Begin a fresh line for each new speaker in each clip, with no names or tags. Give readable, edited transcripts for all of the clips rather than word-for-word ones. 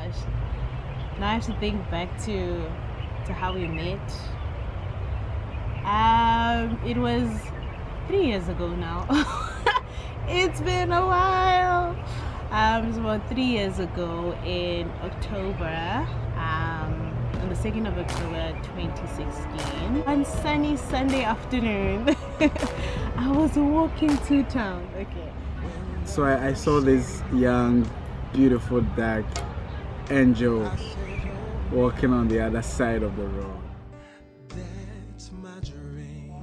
gosh. Now I have to think back to how we met. It was 3 years ago now. It's been a while. It was about 3 years ago in October. On the 2nd of October 2016. One sunny Sunday afternoon. I was walking to town. Okay.
So I saw this young, beautiful, dark angel walking on the other side of the road.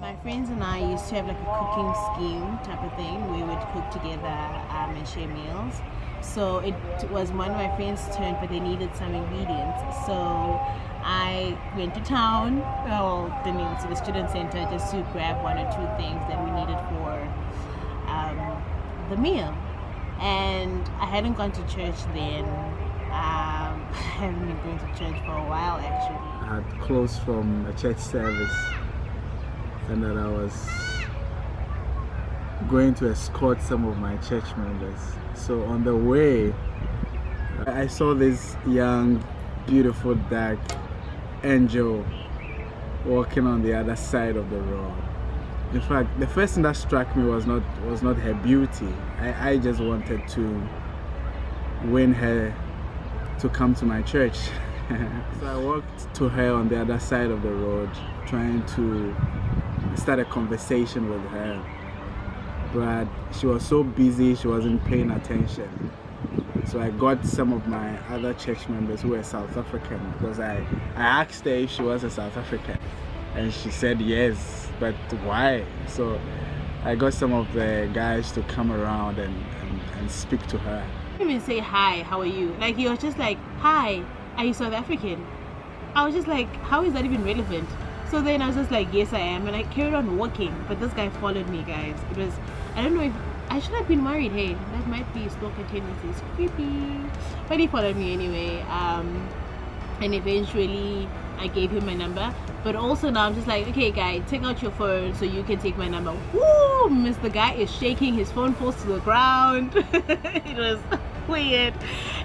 My friends and I used to have like a cooking scheme type of thing. We would cook together and share meals. So it was one of my friends' turn, but they needed some ingredients. So I went to town, to the student center, just to grab 1 or 2 things that we needed for the meal. And I hadn't gone to church then. I haven't been going to church for a while actually.
I had closed from a church service, and that I was going to escort some of my church members. So on the way, I saw this young, beautiful, dark angel walking on the other side of the road. In fact, the first thing that struck me was not her beauty. I just wanted to win her to come to my church. So I walked to her on the other side of the road, trying to start a conversation with her. But she was so busy, she wasn't paying attention. So I got some of my other church members who were South African, because I asked her if she was a South African, and she said yes, but why? So I got some of the guys to come around and speak to her.
I didn't even say hi, how are you? Like, he was just like, hi, are you South African? I was just like, how is that even relevant? So then I was just like, yes I am, and I carried on walking, but this guy followed me, guys. It was, I don't know if I should have been married. Hey, that might be stalker tendencies, creepy. But he followed me anyway, and eventually I gave him my number. But also now I'm just like, okay guy, take out your phone so you can take my number. Woo! Mr. Guy is shaking, his phone falls to the ground. It was weird.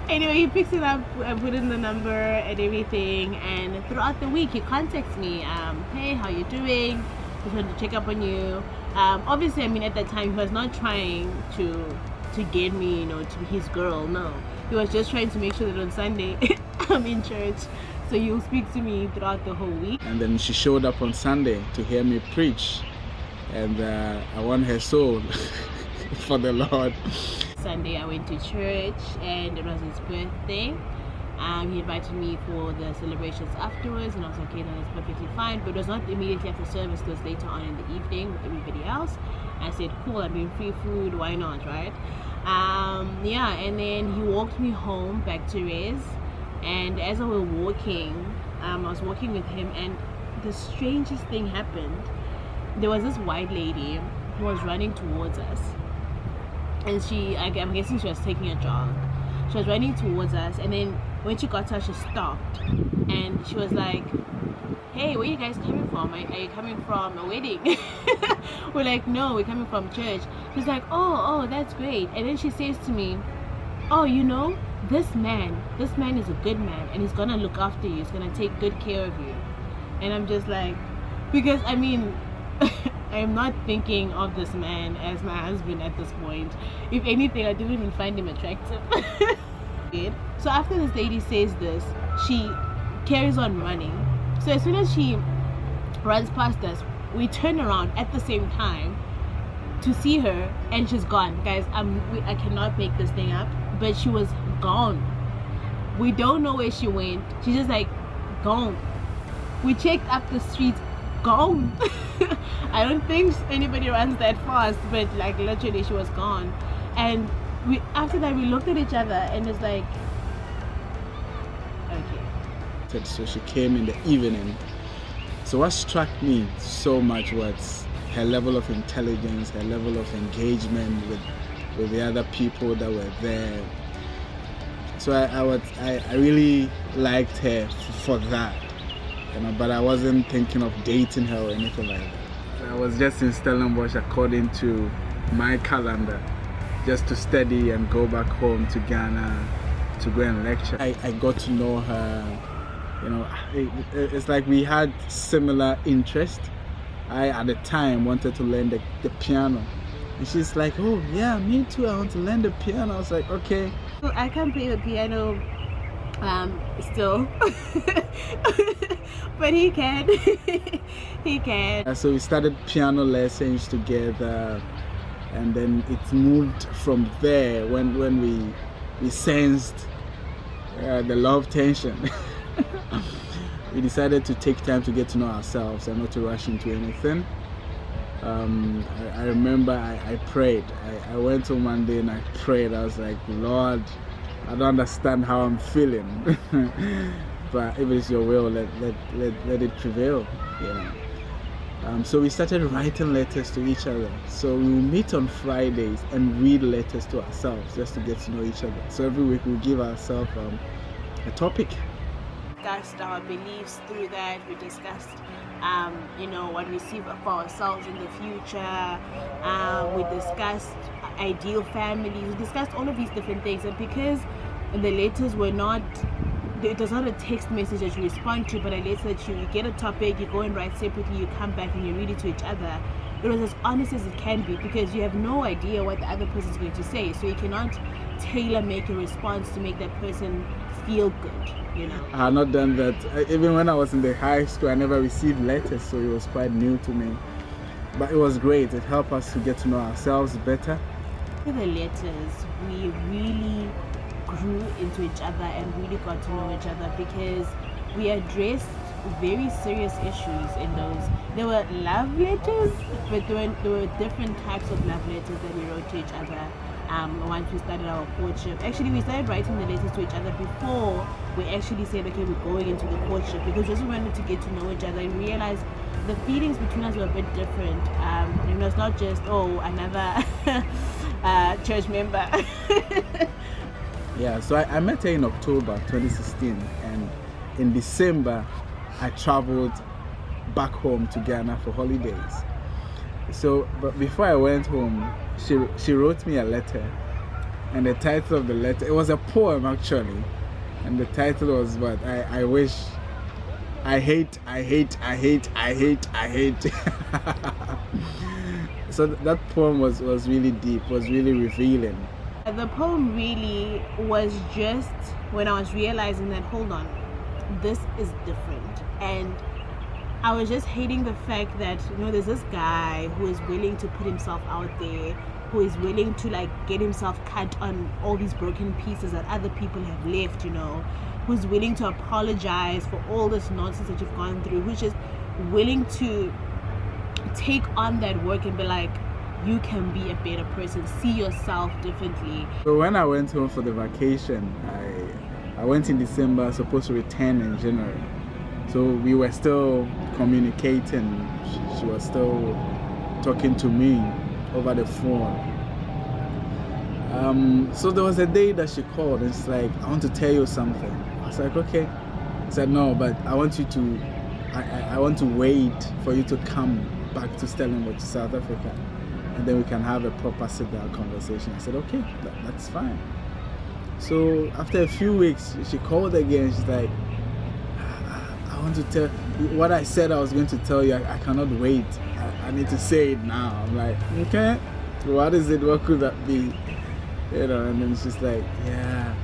Anyway, he picks it up, I put in the number and everything, and throughout the week he contacts me. Hey, how you doing? Just wanted to check up on you. Obviously, I mean, at that time he was not trying to get me, to be his girl. No, he was just trying to make sure that on Sunday I'm in church, so you'll speak to me throughout the whole week.
And then she showed up on Sunday to hear me preach, and I won her soul for the Lord.
Sunday I went to church, and it was his birthday. He invited me for the celebrations afterwards, and I was like, okay, that's perfectly fine. But it was not immediately after service, it was later on in the evening with everybody else. I said, cool, I'm doing free food, why not, right? Yeah, and then he walked me home back to Rez, and as I was walking, I was walking with him, and the strangest thing happened. There was this white lady who was running towards us, and I'm guessing she was taking a jog. She was running towards us, and then when she got to us, she stopped, and she was like, hey, where are you guys coming from? Are you coming from a wedding? We're like, no, we're coming from church. She's like, oh, that's great. And then she says to me, oh, this man is a good man, and he's gonna look after you, he's gonna take good care of you. And I'm just like, because I mean, I'm not thinking of this man as my husband at this point. If anything, I didn't even find him attractive. So after this lady says this, she carries on running. So as soon as she runs past us, we turn around at the same time to see her, and she's gone. Guys, I cannot make this thing up, but she was gone. We don't know where she went. She's just like gone. We checked up the street, gone. I don't think anybody runs that fast, but like literally she was gone. And after that we looked at each other and it's like, okay.
So she came in the evening. So what struck me so much was her level of intelligence, her level of engagement with the other people that were there. So I really liked her for that, but I wasn't thinking of dating her or anything like that. I was just in Stellenbosch according to my calendar, just to study and go back home to Ghana to go and lecture. I got to know her. You know, it's like we had similar interest. I at the time wanted to learn the piano, and she's like, oh yeah, me too, I want to learn the piano. I was like, okay.
So I can't play the piano still, but he can. He can.
So we started piano lessons together, and then it moved from there when we sensed the love tension. We decided to take time to get to know ourselves and not to rush into anything. I remember I prayed. I went home one day and I prayed. I was like, Lord, I don't understand how I'm feeling, but if it's your will, let it prevail, you know. So we started writing letters to each other. So we will meet on Fridays and read letters to ourselves just to get to know each other. So every week we'll give ourselves a topic.
Discussed our beliefs through that. We discussed what we see for ourselves in the future. We discussed ideal families. We discussed all of these different things, and because the letters were not, it was not a text message that you respond to, but a letter that you get a topic, you go and write separately, you come back and you read it to each other. It was as honest as it can be, because you have no idea what the other person is going to say, so you cannot tailor make a response to make that person feel good, you know.
I had not done that. Even when I was in the high school, I never received letters, so it was quite new to me. But it was great. It helped us to get to know ourselves better.
With the letters, we really grew into each other and really got to know each other, because we addressed very serious issues in those. There were love letters, but there were different types of love letters that we wrote to each other. Once we started our courtship, actually we started writing the letters to each other before we actually said, okay, we're going into the courtship, because we just wanted to get to know each other and realize the feelings between us were a bit different. It was not just, oh, another church member.
Yeah, so I met her in October 2016, and in December I traveled back home to Ghana for holidays. So, but before I went home, she wrote me a letter, and the title of the letter, it was a poem actually, and the title was what? I wish, I hate. So that poem was really deep, was really revealing.
The poem really was just when I was realizing that, hold on, this is different. And I was just hating the fact that, there's this guy who is willing to put himself out there, who is willing to get himself cut on all these broken pieces that other people have left, who's willing to apologize for all this nonsense that you've gone through, who's just willing to take on that work and be like, you can be a better person, see yourself differently.
So when I went home for the vacation, I went in December, supposed to return in January. So we were still communicating. She was still talking to me over the phone. So there was a day that she called and she's like, I want to tell you something. I was like, okay. I said, no, but I want you to, I want to wait for you to come back to Stellenbosch, South Africa, and then we can have a proper sit-down conversation. I said, okay, that's fine. So after a few weeks, she called again. She's like, I want to tell what I said I was going to tell you. I cannot wait. I need to say it now. I'm like, okay, what is it? What could that be? And then she's like, yeah,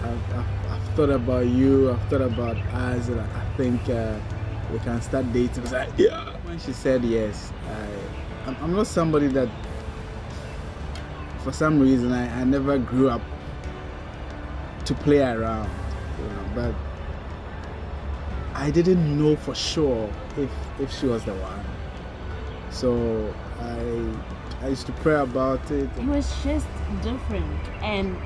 I've thought about you. I've thought about us. And I think we can start dating. I was like, yeah. When she said yes, I'm not somebody that, for some reason, I never grew up to play around, but I didn't know for sure if she was the one. So I used to pray about it.
It was just different, and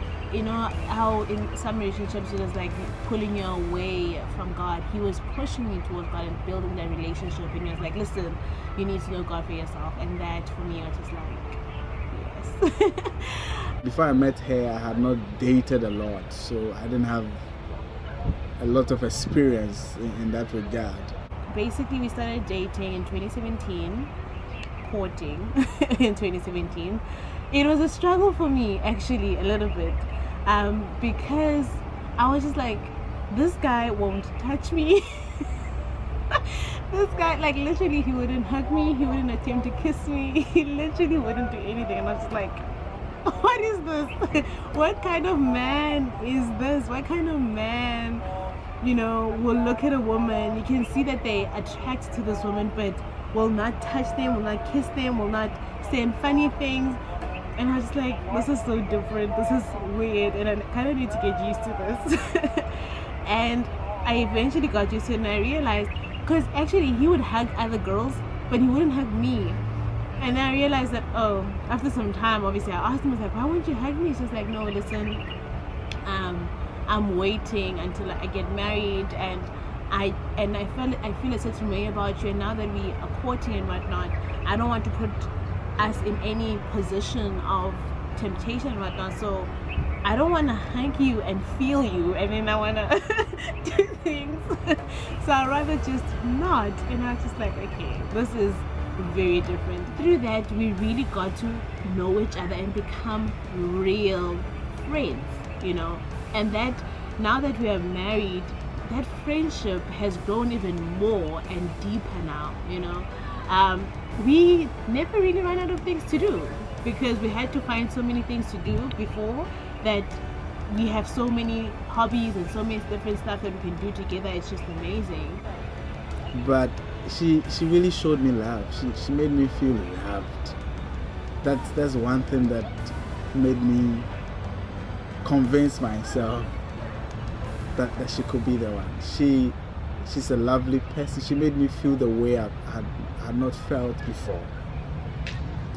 how in some relationships it was like pulling you away from God. He was pushing me towards God and building that relationship, and he was like, listen, you need to know God for yourself. And that for me, I was just like, yes.
Before I met her, I had not dated a lot, so I didn't have a lot of experience in that regard.
Basically, we started dating in 2017, courting in 2017. It was a struggle for me, actually, a little bit, because I was just like, this guy won't touch me. This guy, like, literally, he wouldn't hug me, he wouldn't attempt to kiss me, he literally wouldn't do anything. And I was just like, what is this? What kind of man is this? What kind of man, will look at a woman, you can see that they attract to this woman, but will not touch them, will not kiss them, will not say funny things. And I was just like, this is so different, this is weird, and I kind of need to get used to this. And I eventually got used to it, and I realized, because actually he would hug other girls, but he wouldn't hug me. And then I realized that, after some time, obviously, I asked him, I was like, why won't you hug me? She was like, no, listen, I'm waiting until I get married, and I feel a certain way about you, and now that we are courting and whatnot, I don't want to put us in any position of temptation and whatnot, so I don't want to hug you and feel you, and then I want to do things. So I'd rather just not. And I was just like, okay, this is very different. Through that, we really got to know each other and become real friends, and that now that we are married, that friendship has grown even more and deeper now. We never really ran out of things to do, because we had to find so many things to do before, that we have so many hobbies and so many different stuff that we can do together. It's just amazing.
But she really showed me love. She made me feel loved. That's one thing that made me convince myself that she could be the one. She's a lovely person. She made me feel the way I had not felt before.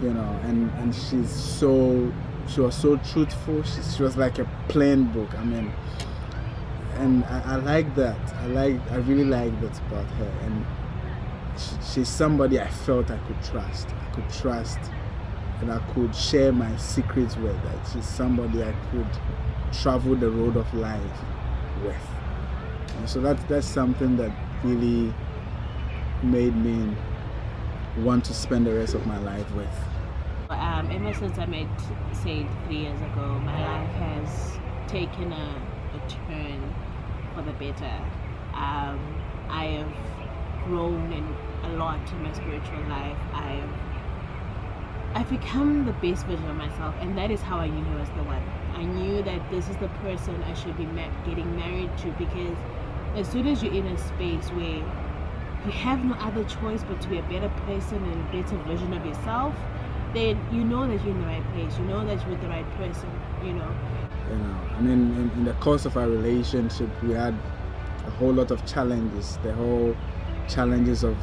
And she was so truthful. She was like a plain book. And I like that. I really like that about her. And she's somebody I felt I could trust. And I could share my secrets with. That she's somebody I could travel the road of life with. And so that's something that really made me want to spend the rest of my life with.
Ever since I met Said 3 years ago, my life has taken a turn for the better. I have grown a lot in my spiritual life. I've become the best version of myself, and that is how I knew he was the one. I knew that this is the person I should be getting married to, because as soon as you're in a space where you have no other choice but to be a better person and a better version of yourself, then you know that you're in the right place. You know that you're with the right person.
In the course of our relationship, we had a whole lot of challenges. The whole challenges of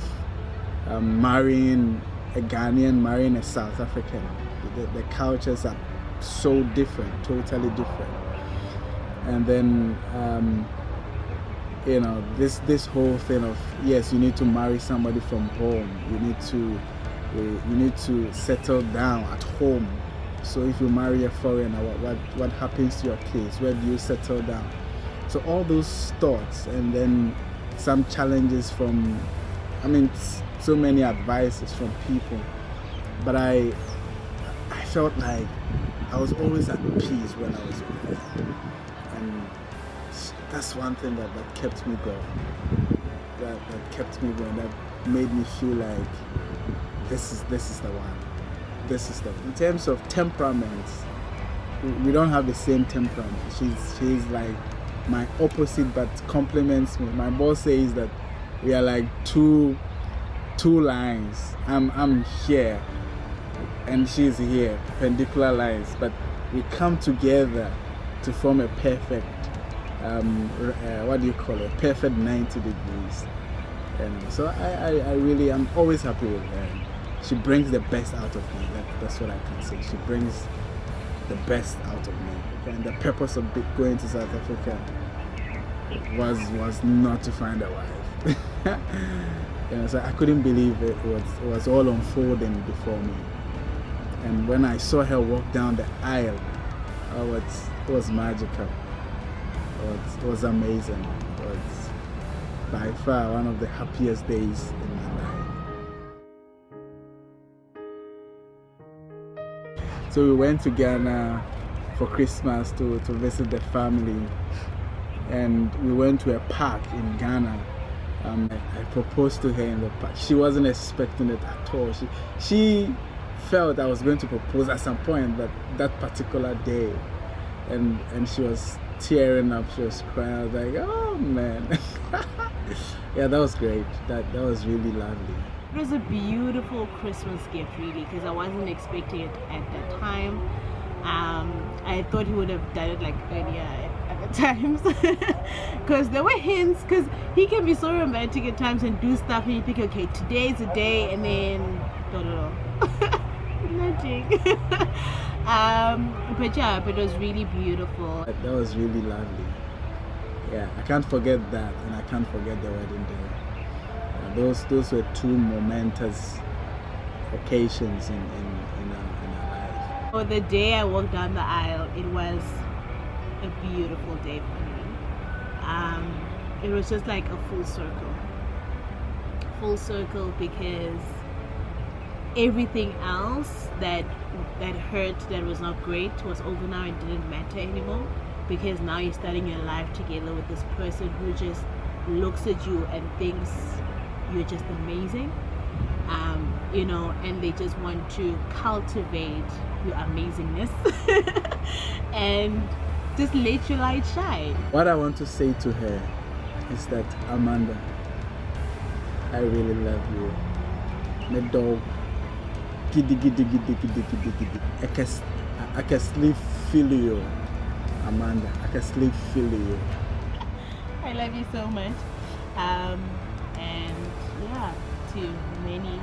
marrying a Ghanaian, marrying a South African. The cultures are so different, totally different. And then this whole thing of, yes, you need to marry somebody from home. You need to settle down at home. So if you marry a foreigner, what happens to your kids? Where do you settle down? So all those thoughts, and then some challenges from, so many advices from people. But I felt like I was always at peace when I was with her. And that's one thing that kept me going. That kept me going. That made me feel like this is the one. This is the one. In terms of temperaments, we don't have the same temperament. She's like my opposite, but complements me. My boss says that we are like two lines. I'm here and she's here, perpendicular lines, but we come together to form a perfect perfect 90 degrees. And so I really am always happy with her. She brings the best out of me. That's what I can say. She brings the best out of me. And the purpose of going to South Africa was not to find a wife. So I couldn't believe it was all unfolding before me. And when I saw her walk down the aisle, it was magical. It was amazing. It was by far one of the happiest days in my life. So we went to Ghana for Christmas to visit the family. and we went to a park in Ghana. I proposed to her in the park. She wasn't expecting it at all. She felt I was going to propose at some point that particular day, and she was tearing up. She was crying. I was like, oh man. Yeah, that was great. That was really lovely.
It was a beautiful Christmas gift, really, because I wasn't expecting it at that time. I thought he would have done it like earlier at the times, because there were hints. Because he can be so romantic at times and do stuff, and you think, okay, today's the day, and then nothing. But yeah, but it was really beautiful.
That was really lovely. Yeah, I can't forget that, and I can't forget the wedding day. Those were two momentous occasions in our life.
For the day I walked down the aisle, it was a beautiful day for me. It was just like a full circle, because everything else that hurt, that was not great, was over now. It didn't matter anymore, because now you're starting your life together with this person who just looks at you and thinks you're just amazing, and they just want to cultivate your amazingness and just let your light shine.
What I want to say to her is that, Amanda, I really love you. My dog, giddy. I can sleep feel you, Amanda. I can sleep feel you.
I love you so much. And yeah, to many